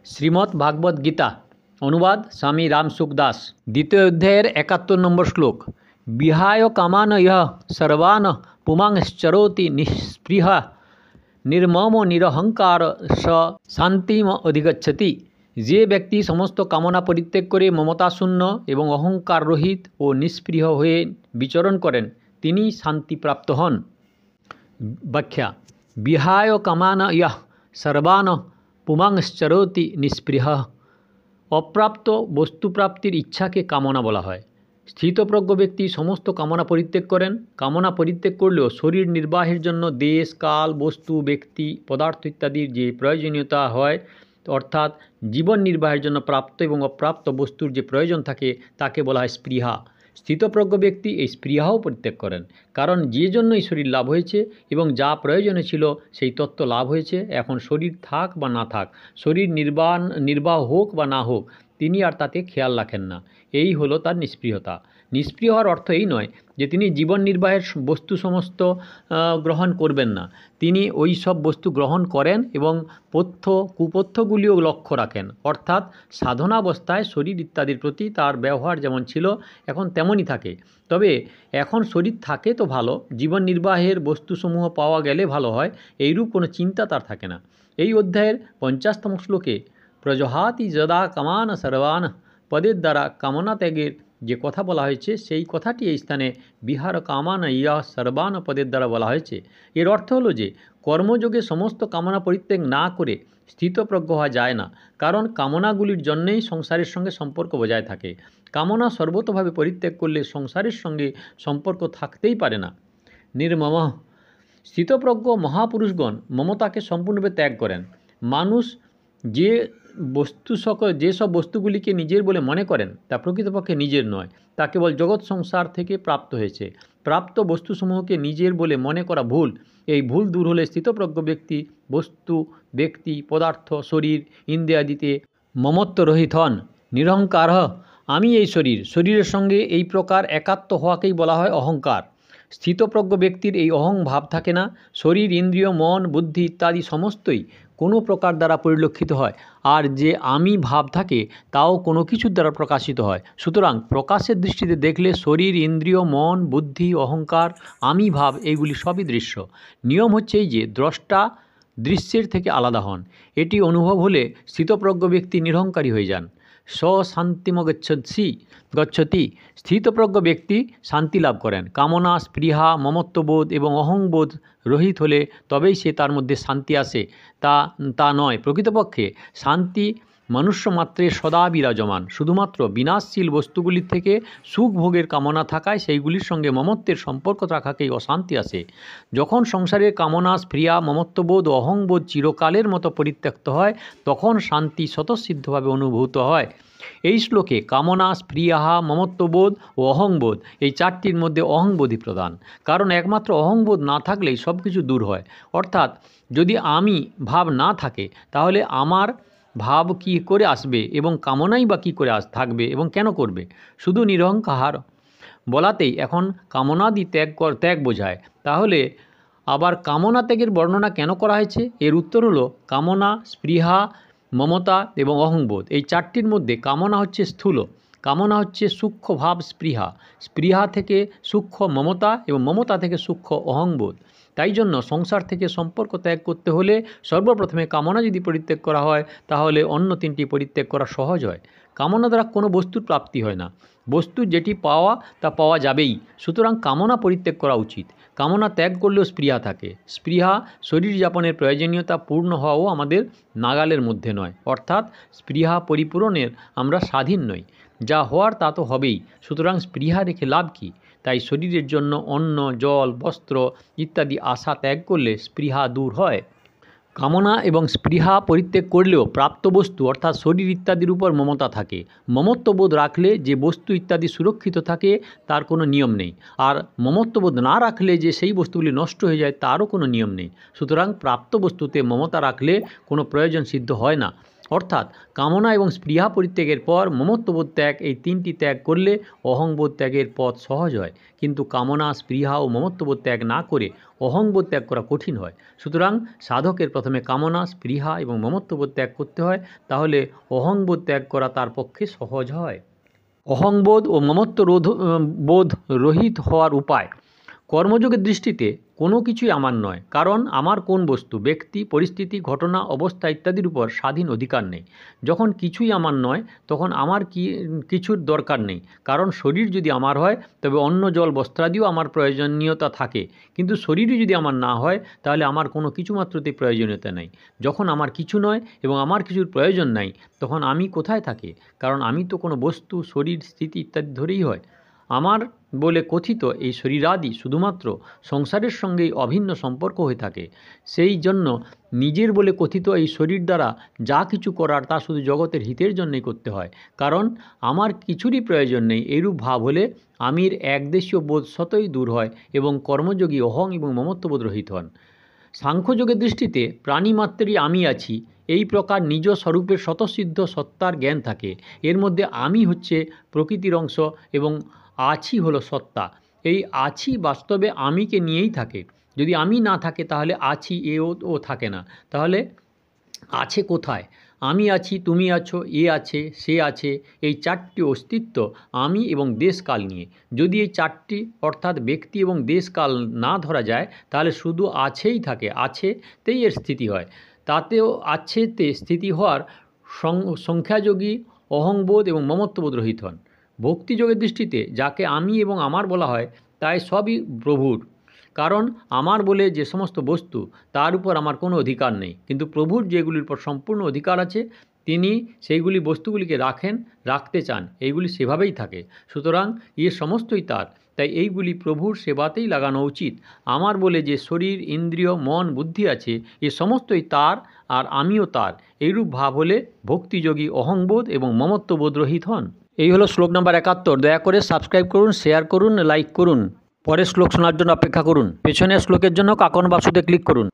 শ্রীমদ্ ভাগবত গীতা অনুবাদ স্বামী রামসুখ দাস। দ্বিতীয় অধ্যায়ের 71 নম্বর শ্লোক। বিহায় কামান ইহ সর্বান পুমাংশ্চরোতি নিঃস্পৃহ নির্মম নিরহংকার স শান্তিম অধিগচ্ছতি। যে ব্যক্তি সমস্ত কামনা পরিত্যাগ করে মমতাশূন্য এবং অহংকার রহিত ও নিষ্পৃহ হয়ে বিচরণ করেন তিনি শান্তিপ্রাপ্ত হন। ব্যাখ্যা। বিহায় কামান ইহ সর্বান পুমাংশ্চরোতি নিঃস্পৃহ। অপ্রাপ্ত বস্তুপ্রাপ্তির ইচ্ছাকে কামনা বলা হয়। স্থিতপ্রজ্ঞ ব্যক্তি সমস্ত কামনা পরিত্যাগ করেন। কামনা পরিত্যাগ করলেও শরীর নির্বাহের জন্য দেশ, কাল, বস্তু, ব্যক্তি, পদার্থ ইত্যাদির যে প্রয়োজনীয়তা হয়, অর্থাৎ জীবন নির্বাহের জন্য প্রাপ্ত এবং অপ্রাপ্ত বস্তুর যে প্রয়োজন থাকে তাকে বলা হয় স্পৃহা। স্থিতপ্রজ্ঞ ব্যক্তি এই স্পৃহাও পরিত্যাগ করেন, কারণ যে জন্যই শরীর লাভ হয়েছে এবং যা প্রয়োজনে ছিল সেই তত্ত্ব লাভ হয়েছে। এখন শরীর থাক বা না থাক, শরীর নির্বাহ হোক বা না হোক, তিনি আর তাতে খেয়াল রাখেন না। এই হলো তার নিষ্পৃহতা। নিষ্পৃহ হওয়ার অর্থ এই নয় যে তিনি জীবন নির্বাহের বস্তু সমস্ত গ্রহণ করবেন না। তিনি ওই সব বস্তু গ্রহণ করেন এবং কুপথ্যগুলিও লক্ষ্য রাখেন, অর্থাৎ সাধনাবস্থায় শরীর ইত্যাদির প্রতি তার ব্যবহার যেমন ছিল এখন তেমনই থাকে। তবে এখন শরীর থাকে তো ভালো, জীবন নির্বাহের বস্তুসমূহ পাওয়া গেলে ভালো হয়, এইরূপ কোনো চিন্তা তার থাকে না। এই অধ্যায়ের 50তম শ্লোকে প্রজহাতি যদা কামান সর্বান পদের দ্বারা কামনা ত্যাগের যে কথা বলা হয়েছে সেই কথাটি এই স্থানে বিহার কামান ইয়া সর্বান পদের দ্বারা বলা হয়েছে। এর অর্থ হলো যে কর্মযোগে সমস্ত কামনা পরিত্যাগ না করে স্থিতপ্রজ্ঞ হওয়া যায় না, কারণ কামনাগুলির জন্যেই সংসারের সঙ্গে সম্পর্ক বজায় থাকে। কামনা সর্বতভাবে পরিত্যাগ করলে সংসারের সঙ্গে সম্পর্ক থাকতেই পারে না। নির্মম। স্থিতপ্রজ্ঞ মহাপুরুষগণ মমতাকে সম্পূর্ণরূপে ত্যাগ করেন। মানুষ যেসব বস্তুগুলিকে নিজের বলে মনে করেন তা প্রকৃতপক্ষে নিজের নয়, তা কেবল জগৎ সংসার থেকে প্রাপ্ত হয়েছে। প্রাপ্ত বস্তুসমূহকে নিজের বলে মনে করা ভুল। এই ভুল দূর হলে স্থিতপ্রজ্ঞ ব্যক্তি বস্তু, ব্যক্তি, পদার্থ, শরীর, ইন্দ্রিয়াদিতে মমত্ব রহিত হন। নিরহংকার। আমি এই শরীরের সঙ্গে এই প্রকার একাত্ম হওয়াকেই বলা হয় অহংকার। স্থিতপ্রজ্ঞ ব্যক্তির এই অহং ভাব থাকে না। শরীর, ইন্দ্রিয়, মন, বুদ্ধি ইত্যাদি সমস্তই কোনো প্রকার দ্বারা পরিলক্ষিত হয়, আর যে আমি ভাব থাকে তাও কোনো কিছুর দ্বারা প্রকাশিত হয়। সুতরাং প্রকাশের দৃষ্টিতে দেখলে শরীর, ইন্দ্রিয়, মন, বুদ্ধি, অহংকার, আমি ভাব এইগুলি সবই দৃশ্য। নিয়ম হচ্ছে এই যে দ্রষ্টা দৃশ্যের থেকে আলাদা হন। এটি অনুভব হলে স্থিতপ্রজ্ঞ ব্যক্তি নিরহংকারী হয়ে যান। শান্তিম গচ্ছতি। স্থিতপ্রজ্ঞ ব্যক্তি শান্তি লাভ করেন। কামনা, স্পৃহা, মমত্ববোধ এবং অহংবোধ রহিত হলে তবেই তার মধ্যে শান্তি আসে, তা নয়। প্রকৃতপক্ষে শান্তি মনুষ্য মাত্রে সদা বিরাজমান। শুধুমাত্র বিনাশশীল বস্তুগুলির থেকে সুখ ভোগের কামনা থাকায় সেইগুলির সঙ্গে মমত্বের সম্পর্ক রাখাকেই অশান্তি আসে। যখন সংসারের কামনা, স্পৃহা, মমত্ববোধ ও অহংবোধ চিরকালের মতো পরিত্যক্ত হয় তখন শান্তি স্বতঃসিদ্ধভাবে অনুভূত হয়। এই শ্লোকে কামনা, স্পৃহা, মমত্ববোধ ও অহংবোধ এই চারটির মধ্যে অহংবোধই প্রধান, কারণ একমাত্র অহংবোধ না থাকলেই সব কিছু দূর হয়। অর্থাৎ যদি আমি ভাব না থাকে তাহলে আমার ভাব কী করে আসবে এবং কামনাই বা কী করে থাকবে এবং কেন করবে। শুধু নিরহংকার বলাতেই এখন কামনাদি ত্যাগ বোঝায়। তাহলে আবার কামনা ত্যাগের বর্ণনা কেন করা হয়েছে? এর উত্তর হলো কামনা, স্পৃহা, মমতা এবং অহংবোধ এই চারটির মধ্যে কামনা হচ্ছে স্থূল, কামনা হচ্ছে সূক্ষ্ম ভাব স্পৃহা, স্পৃহা থেকে সূক্ষ্ম মমতা এবং মমতা থেকে সূক্ষ্ম অহংবোধ। তাই জন্য সংসার থেকে সম্পর্ক ত্যাগ করতে হলে সর্বপ্রথমে কামনা যদি পরিত্যাগ করা হয় তাহলে অন্য তিনটি পরিত্যাগ করা সহজ হয়। কামনা দ্বারা কোনো বস্তুর প্রাপ্তি হয় না। বস্তু যেটি পাওয়া তা পাওয়া যাবেই, সুতরাং কামনা পরিত্যাগ করা উচিত। কামনা ত্যাগ করলেও স্পৃহা থাকে। স্পৃহা শরীর যাপনের প্রয়োজনীয়তা পূর্ণ হওয়াও আমাদের নাগালের মধ্যে নয়, অর্থাৎ স্পৃহা পরিপূরণের আমরা স্বাধীন নই। যা হওয়ার তা তো হবেই, সুতরাং স্পৃহা রেখে লাভ কী? তাই শরীরের জন্য অন্ন, জল, বস্ত্র ইত্যাদি আশা ত্যাগ করলে স্পৃহা দূর হয়। কামনা এবং স্পৃহা পরিত্যাগ করলেও প্রাপ্ত বস্তু অর্থাৎ শরীর ইত্যাদির উপর মমতা থাকে। মমত্ববোধ রাখলে যে বস্তু ইত্যাদি সুরক্ষিত থাকে তার কোনো নিয়ম নেই, আর মমত্ববোধ না রাখলে যে সেই বস্তুগুলি নষ্ট হয়ে যায় তারও কোনো নিয়ম নেই। সুতরাং প্রাপ্ত বস্তুতে মমতা রাখলে কোনো প্রয়োজন সিদ্ধ হয় না। অর্থাৎ কামনা এবং স্পৃহা পরিত্যাগের পর মমত্ববোধ ত্যাগ, এই তিনটি ত্যাগ করলে অহংবোধ ত্যাগের পথ সহজ হয়। কিন্তু কামনা, স্পৃহা ও মমত্ববোধ ত্যাগ না করে অহংবোধ ত্যাগ করা কঠিন হয়। সুতরাং সাধকের প্রথমে কামনা, স্পৃহা এবং মমত্ববোধ ত্যাগ করতে হয়, তাহলে অহংবোধ ত্যাগ করা তার পক্ষে সহজ হয়। অহংবোধ ও মমত্ব বোধ রহিত হওয়ার উপায়। কর্মযোগের দৃষ্টিতে কোনো কিছুই আমার নয়, কারণ আমার কোন বস্তু, ব্যক্তি, পরিস্থিতি, ঘটনা, অবস্থা ইত্যাদির উপর স্বাধীন অধিকার নেই। যখন কিছুই আমার নয়, তখন আমার কিছুর দরকার নেই, কারণ শরীর যদি আমার হয় তবে অন্ন, জল, বস্ত্রাদিও আমার প্রয়োজনীয়তা থাকে। কিন্তু শরীরই যদি আমার না হয়, তাহলে আমার কোনো কিছুমাত্রতেই প্রয়োজনীয়তা নেই। যখন আমার কিছু নয় এবং আমার কিছুর প্রয়োজন নাই, তখন আমি কোথায় থাকি? কারণ আমি তো কোনো বস্তু, শরীর, স্থিতি ইত্যাদি ধরেই হয়। আমার বলে কথিত এই শরীরাদি শুধুমাত্র সংসারের সঙ্গেই অভিন্ন সম্পর্ক হয়ে থাকে। সেই জন্য নিজের বলে কথিত এই শরীর দ্বারা যা কিছু করার তা শুধু জগতের হিতের জন্যই করতে হয়, কারণ আমার কিছুরই প্রয়োজন নেই। এইরূপ ভাব হলে আমির একদেশীয় বোধ স্বতই দূর হয় এবং কর্মযোগী অহং এবং মমত্ববোধ রহিত হন। সাংখ্যযোগের দৃষ্টিতে প্রাণীমাত্রেরই আমি আছি, এই প্রকার নিজ স্বরূপের স্বতঃসিদ্ধ সত্তার জ্ঞান থাকে। এর মধ্যে আমি হচ্ছে প্রকৃতির অংশ এবং আছি হলো সত্তা। এই আছি বাস্তবে আমিকে নিয়েই থাকে। যদি আমি না থাকে তাহলে আছি ও থাকে না। তাহলে আছে কোথায়? আমি আছি, তুমি আছো, এ আছে, সে আছে, এই চারটি অস্তিত্ব আমি এবং দেশকাল নিয়ে। যদি এই চারটি অর্থাৎ ব্যক্তি এবং দেশকাল না ধরা যায়, তাহলে শুধু আছেই থাকে, আছেতেই এর স্থিতি হয়। তাতেও আছেতে স্থিতি হওয়ার সংখ্যাযোগী অহংবোধ এবং মমত্ববোধ রহিত হন। ভক্তিযোগের দৃষ্টিতে যাকে আমি এবং আমার বলা হয়, তাই সবই প্রভুর, কারণ আমার বলে যে সমস্ত বস্তু, তার উপর আমার কোনো অধিকার নেই। কিন্তু প্রভুর যেগুলির উপর সম্পূর্ণ অধিকার আছে, তিনি সেইগুলি বস্তুগুলিকে রাখতে চান, এইগুলি সেভাবেই থাকে। সুতরাং এ সমস্তই তার, তাই এইগুলি প্রভুর সেবাতেই লাগানো উচিত। আমার বলে যে শরীর, ইন্দ্রিয়, মন, বুদ্ধি আছে, এ সমস্তই তার আর আমিও তার। এইরূপ ভাব হলে ভক্তিযোগী অহংবোধ এবং মমত্ববোধ রহিত হন। এই হলো শ্লোক নাম্বার 71। দয়া করে সাবস্ক্রাইব করুন, শেয়ার করুন, লাইক করুন। পরের শ্লোক শোনার জন্য অপেক্ষা করুন। পেছনের শ্লোকের জন্য কাকন বাক্সতে ক্লিক করুন।